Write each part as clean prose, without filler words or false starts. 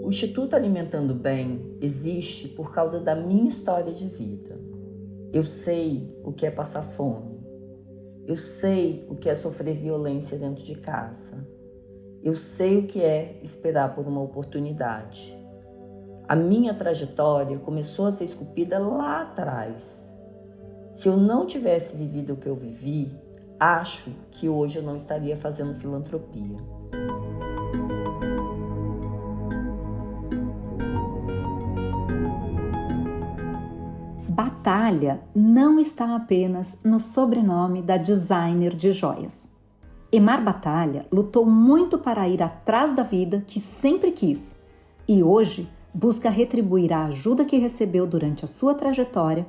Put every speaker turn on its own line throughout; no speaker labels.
O Instituto Alimentando Bem existe por causa da minha história de vida. Eu sei o que é passar fome. Eu sei o que é sofrer violência dentro de casa. Eu sei o que é esperar por uma oportunidade. A minha trajetória começou a ser esculpida lá atrás. Se eu não tivesse vivido o que eu vivi, acho que hoje eu não estaria fazendo filantropia.
Batalha não está apenas no sobrenome da designer de joias. Emar Batalha lutou muito para ir atrás da vida que sempre quis e hoje busca retribuir a ajuda que recebeu durante a sua trajetória,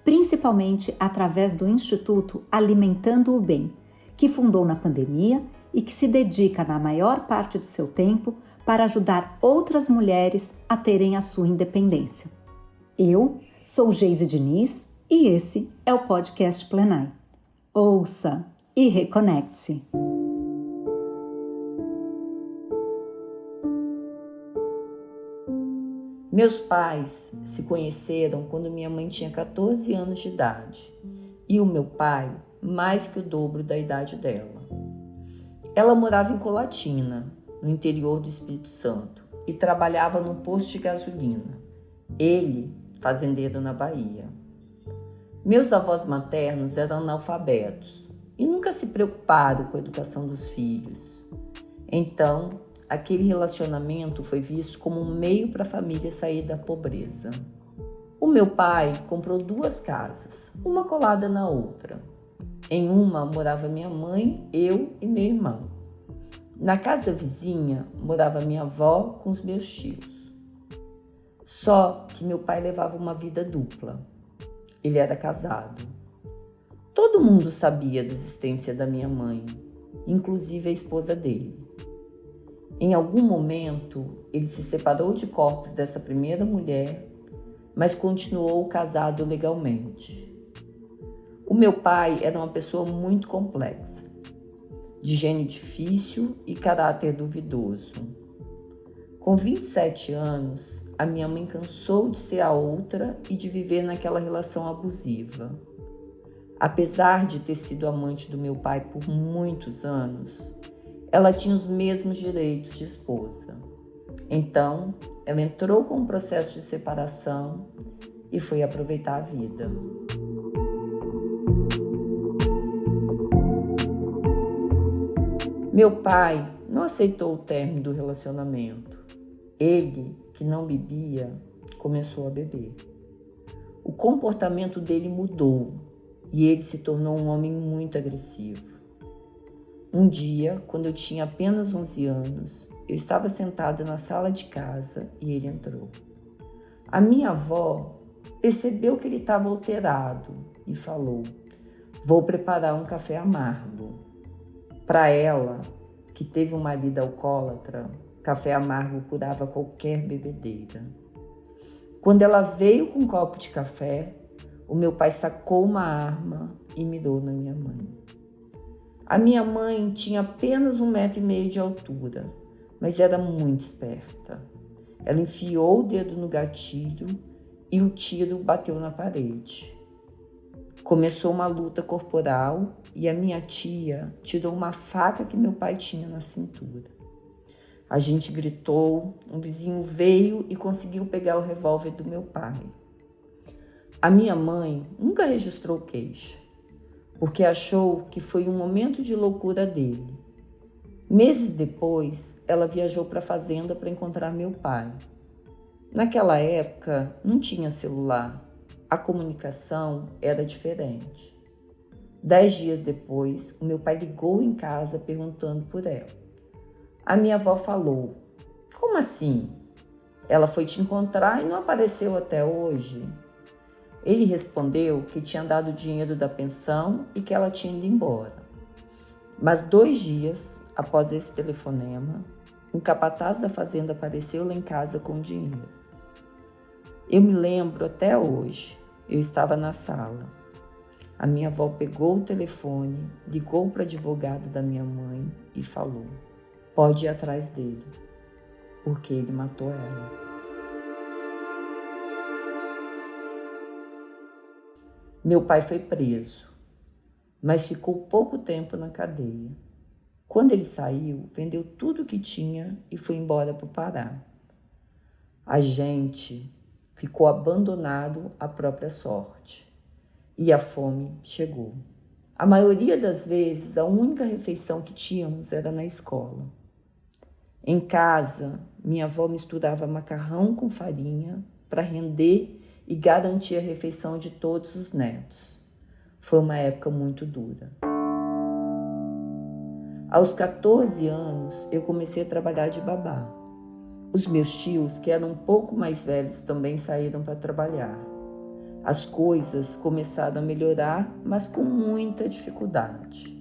principalmente através do Instituto Alimentando o Bem, que fundou na pandemia e que se dedica na maior parte do seu tempo para ajudar outras mulheres a terem a sua independência. Eu sou Geise Diniz e esse é o podcast Plenai. Ouça e reconecte-se.
Meus pais se conheceram quando minha mãe tinha 14 anos de idade e o meu pai mais que o dobro da idade dela. Ela morava em Colatina, no interior do Espírito Santo, e trabalhava num posto de gasolina. Ele, fazendeiro na Bahia. Meus avós maternos eram analfabetos e nunca se preocuparam com a educação dos filhos. Então, aquele relacionamento foi visto como um meio para a família sair da pobreza. O meu pai comprou 2 casas, uma colada na outra. Em uma morava minha mãe, eu e meu irmão. Na casa vizinha morava minha avó com os meus tios. Só que meu pai levava uma vida dupla. Ele era casado. Todo mundo sabia da existência da minha mãe, inclusive a esposa dele. Em algum momento, ele se separou de corpos dessa primeira mulher, mas continuou casado legalmente. O meu pai era uma pessoa muito complexa, de gênio difícil e caráter duvidoso. Com 27 anos, a minha mãe cansou de ser a outra e de viver naquela relação abusiva. Apesar de ter sido amante do meu pai por muitos anos, ela tinha os mesmos direitos de esposa. Então, ela entrou com um processo de separação e foi aproveitar a vida. Meu pai não aceitou o término do relacionamento. Ele, que não bebia, começou a beber. O comportamento dele mudou e ele se tornou um homem muito agressivo. Um dia, quando eu tinha apenas 11 anos, eu estava sentada na sala de casa e ele entrou. A minha avó percebeu que ele estava alterado e falou: "Vou preparar um café amargo." Para ela, que teve um marido alcoólatra, café amargo curava qualquer bebedeira. Quando ela veio com um copo de café, o meu pai sacou uma arma e mirou na minha mãe. A minha mãe tinha apenas 1,5 metro de altura, mas era muito esperta. Ela enfiou o dedo no gatilho e o tiro bateu na parede. Começou uma luta corporal e a minha tia tirou uma faca que meu pai tinha na cintura. A gente gritou, um vizinho veio e conseguiu pegar o revólver do meu pai. A minha mãe nunca registrou queixa, porque achou que foi um momento de loucura dele. Meses depois, ela viajou para a fazenda para encontrar meu pai. Naquela época, não tinha celular. A comunicação era diferente. 10 dias depois, o meu pai ligou em casa perguntando por ela. A minha avó falou: "Como assim? Ela foi te encontrar e não apareceu até hoje?" Ele respondeu que tinha dado o dinheiro da pensão e que ela tinha ido embora. Mas 2 dias após esse telefonema, um capataz da fazenda apareceu lá em casa com o dinheiro. Eu me lembro até hoje. Eu estava na sala. A minha avó pegou o telefone, ligou para a advogada da minha mãe e falou: "Pode ir atrás dele." porque ele matou ela. Meu pai foi preso, mas ficou pouco tempo na cadeia. Quando ele saiu, vendeu tudo o que tinha e foi embora para o Pará. A gente ficou abandonado à própria sorte e a fome chegou. A maioria das vezes, a única refeição que tínhamos era na escola. Em casa, minha avó misturava macarrão com farinha para render e garantir a refeição de todos os netos. Foi uma época muito dura. Aos 14 anos, eu comecei a trabalhar de babá. Os meus tios, que eram um pouco mais velhos, também saíram para trabalhar. As coisas começaram a melhorar, mas com muita dificuldade.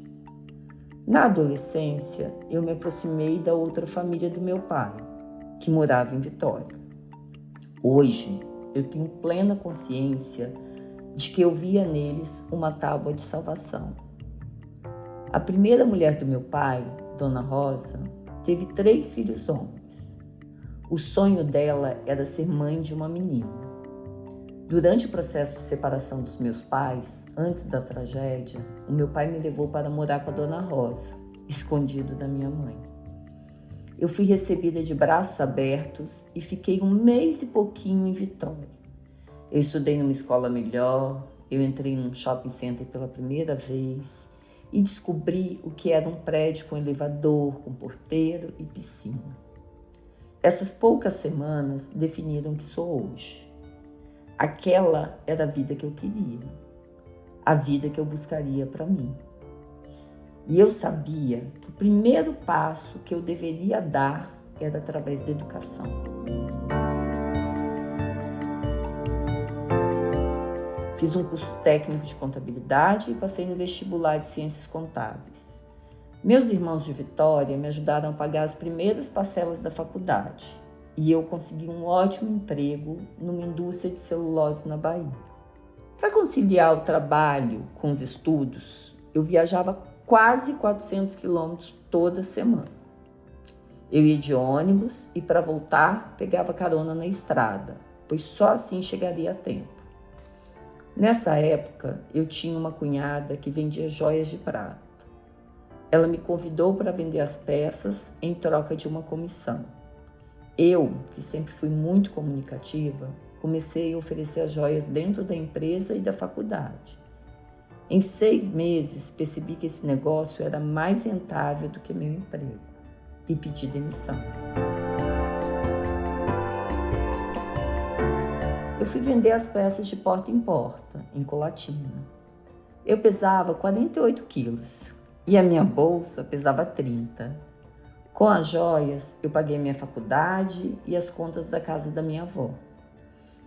Na adolescência, eu me aproximei da outra família do meu pai, que morava em Vitória. Hoje, eu tenho plena consciência de que eu via neles uma tábua de salvação. A primeira mulher do meu pai, Dona Rosa, teve 3 filhos homens. O sonho dela era ser mãe de uma menina. Durante o processo de separação dos meus pais, antes da tragédia, o meu pai me levou para morar com a Dona Rosa, escondido da minha mãe. Eu fui recebida de braços abertos e fiquei 1 mês e pouquinho em Vitória. Eu estudei numa escola melhor, eu entrei num shopping center pela primeira vez e descobri o que era um prédio com elevador, com porteiro e piscina. Essas poucas semanas definiram o que sou hoje. Aquela era a vida que eu queria, a vida que eu buscaria para mim. E eu sabia que o primeiro passo que eu deveria dar era através da educação. Fiz um curso técnico de contabilidade e passei no vestibular de ciências contábeis. Meus irmãos de Vitória me ajudaram a pagar as primeiras parcelas da faculdade e eu consegui um ótimo emprego numa indústria de celulose na Bahia. Para conciliar o trabalho com os estudos, eu viajava quase 400 quilômetros toda semana. Eu ia de ônibus e para voltar pegava carona na estrada, pois só assim chegaria a tempo. Nessa época, eu tinha uma cunhada que vendia joias de prata. Ela me convidou para vender as peças em troca de uma comissão. Eu, que sempre fui muito comunicativa, comecei a oferecer as joias dentro da empresa e da faculdade. Em 6 meses, percebi que esse negócio era mais rentável do que meu emprego e pedi demissão. Eu fui vender as peças de porta em porta, em Colatina. Eu pesava 48 quilos e a minha bolsa pesava 30. Com as joias, eu paguei minha faculdade e as contas da casa da minha avó.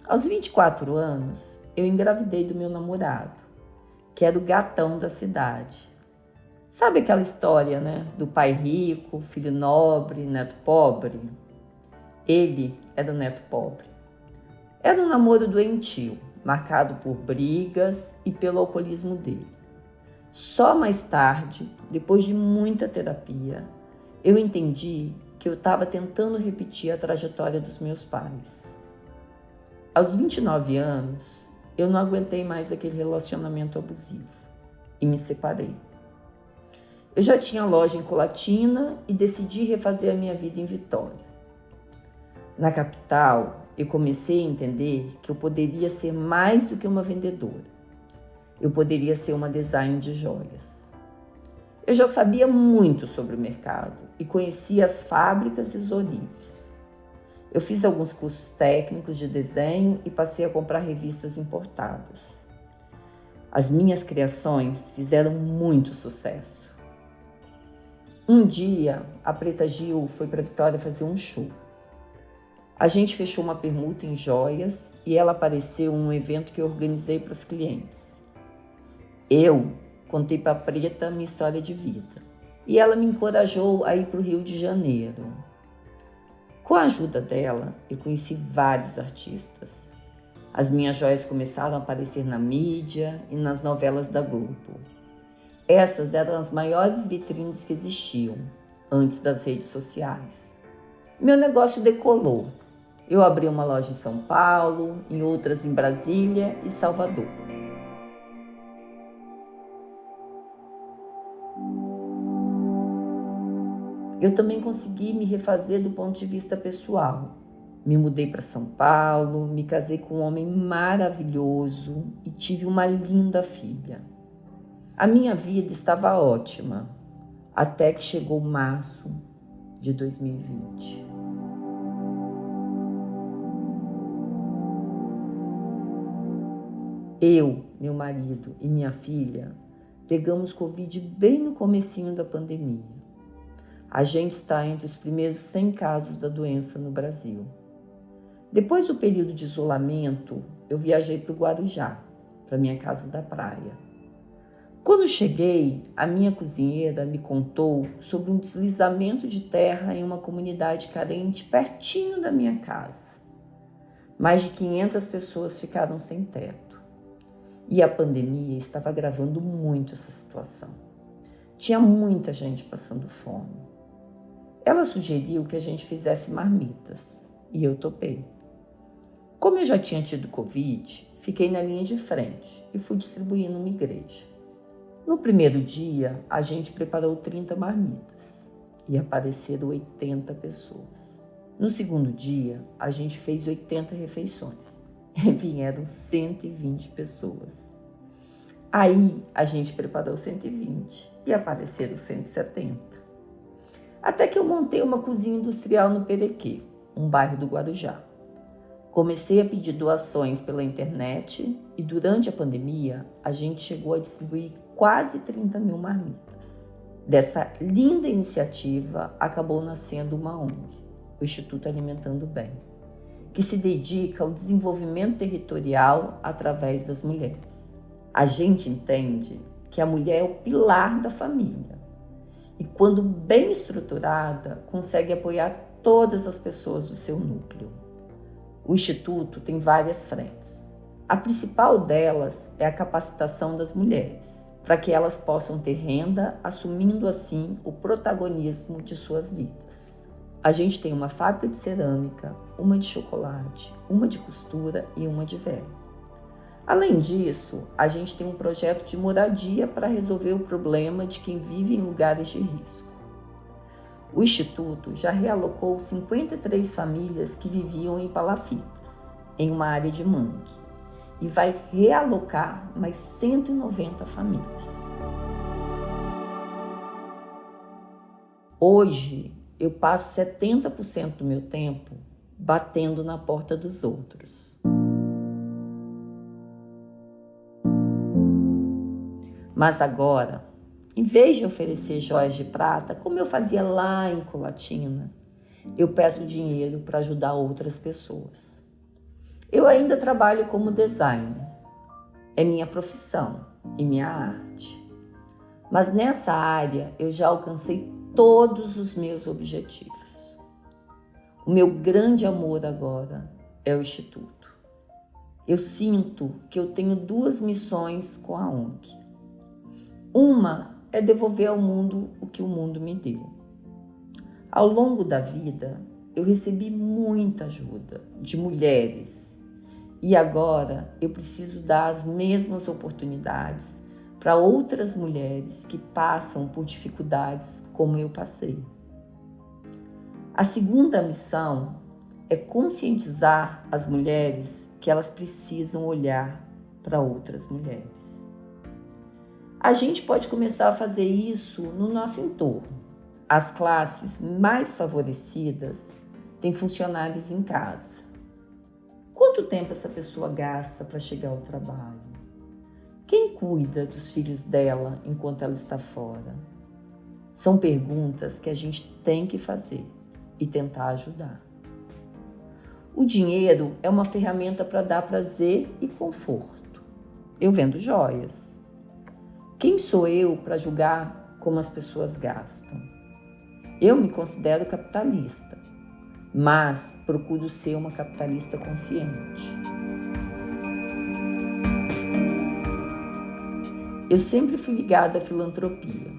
Aos 24 anos, eu engravidei do meu namorado, que era o gatão da cidade. Sabe aquela história, né? Do pai rico, filho nobre, neto pobre? Ele era o neto pobre. Era um namoro doentio, marcado por brigas e pelo alcoolismo dele. Só mais tarde, depois de muita terapia, eu entendi que eu estava tentando repetir a trajetória dos meus pais. Aos 29 anos, eu não aguentei mais aquele relacionamento abusivo e me separei. Eu já tinha loja em Colatina e decidi refazer a minha vida em Vitória. Na capital, eu comecei a entender que eu poderia ser mais do que uma vendedora. Eu poderia ser uma designer de joias. Eu já sabia muito sobre o mercado e conhecia as fábricas e os orifes. Eu fiz alguns cursos técnicos de desenho e passei a comprar revistas importadas. As minhas criações fizeram muito sucesso. Um dia, a Preta Gil foi para Vitória fazer um show. A gente fechou uma permuta em joias e ela apareceu em um evento que eu organizei para os clientes. Eu contei para a Preta minha história de vida e ela me encorajou a ir para o Rio de Janeiro. Com a ajuda dela, eu conheci vários artistas. As minhas joias começaram a aparecer na mídia e nas novelas da Globo. Essas eram as maiores vitrines que existiam antes das redes sociais. Meu negócio decolou. Eu abri uma loja em São Paulo, em outras em Brasília e Salvador. Eu também consegui me refazer do ponto de vista pessoal. Me mudei para São Paulo, me casei com um homem maravilhoso e tive uma linda filha. A minha vida estava ótima, até que chegou março de 2020. Eu, meu marido e minha filha pegamos Covid bem no comecinho da pandemia. A gente está entre os primeiros 100 casos da doença no Brasil. Depois do período de isolamento, eu viajei para o Guarujá, para minha casa da praia. Quando cheguei, a minha cozinheira me contou sobre um deslizamento de terra em uma comunidade carente pertinho da minha casa. Mais de 500 pessoas ficaram sem teto. E a pandemia estava agravando muito essa situação. Tinha muita gente passando fome. Ela sugeriu que a gente fizesse marmitas e eu topei. Como eu já tinha tido Covid, fiquei na linha de frente e fui distribuir numa igreja. No primeiro dia, a gente preparou 30 marmitas e apareceram 80 pessoas. No segundo dia, a gente fez 80 refeições e vieram 120 pessoas. Aí, a gente preparou 120 e apareceram 170. Até que eu montei uma cozinha industrial no Perequê, um bairro do Guarujá. Comecei a pedir doações pela internet e durante a pandemia a gente chegou a distribuir quase 30 mil marmitas. Dessa linda iniciativa acabou nascendo uma ONG, o Instituto Alimentando Bem, que se dedica ao desenvolvimento territorial através das mulheres. A gente entende que a mulher é o pilar da família e, quando bem estruturada, consegue apoiar todas as pessoas do seu núcleo. O Instituto tem várias frentes. A principal delas é a capacitação das mulheres, para que elas possam ter renda, assumindo assim o protagonismo de suas vidas. A gente tem uma fábrica de cerâmica, uma de chocolate, uma de costura e uma de vela. Além disso, a gente tem um projeto de moradia para resolver o problema de quem vive em lugares de risco. O Instituto já realocou 53 famílias que viviam em palafitas, em uma área de mangue, e vai realocar mais 190 famílias. Hoje, eu passo 70% do meu tempo batendo na porta dos outros. Mas agora, em vez de oferecer joias de prata, como eu fazia lá em Colatina, eu peço dinheiro para ajudar outras pessoas. Eu ainda trabalho como designer. É minha profissão e minha arte. Mas nessa área eu já alcancei todos os meus objetivos. O meu grande amor agora é o Instituto. Eu sinto que eu tenho duas missões com a ONG. Uma é devolver ao mundo o que o mundo me deu. Ao longo da vida, eu recebi muita ajuda de mulheres e agora eu preciso dar as mesmas oportunidades para outras mulheres que passam por dificuldades como eu passei. A segunda missão é conscientizar as mulheres que elas precisam olhar para outras mulheres. A gente pode começar a fazer isso no nosso entorno. As classes mais favorecidas têm funcionários em casa. Quanto tempo essa pessoa gasta para chegar ao trabalho? Quem cuida dos filhos dela enquanto ela está fora? São perguntas que a gente tem que fazer e tentar ajudar. O dinheiro é uma ferramenta para dar prazer e conforto. Eu vendo joias. Quem sou eu para julgar como as pessoas gastam? Eu me considero capitalista, mas procuro ser uma capitalista consciente. Eu sempre fui ligada à filantropia,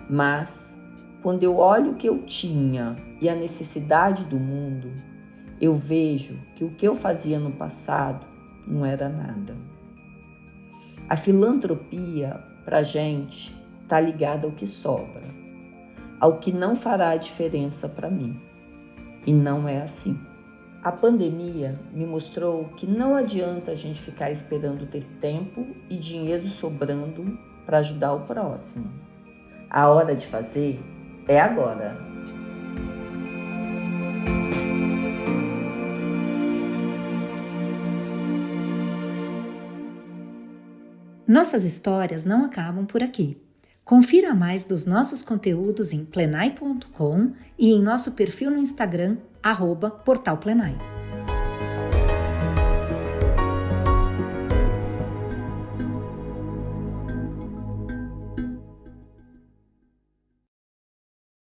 mas quando eu olho o que eu tinha e a necessidade do mundo, eu vejo que o que eu fazia no passado não era nada. A filantropia, pra gente, tá ligada ao que sobra, ao que não fará a diferença para mim. E não é assim. A pandemia me mostrou que não adianta a gente ficar esperando ter tempo e dinheiro sobrando para ajudar o próximo. A hora de fazer é agora.
Nossas histórias não acabam por aqui. Confira mais dos nossos conteúdos em plenai.com e em nosso perfil no Instagram, @portalplenai.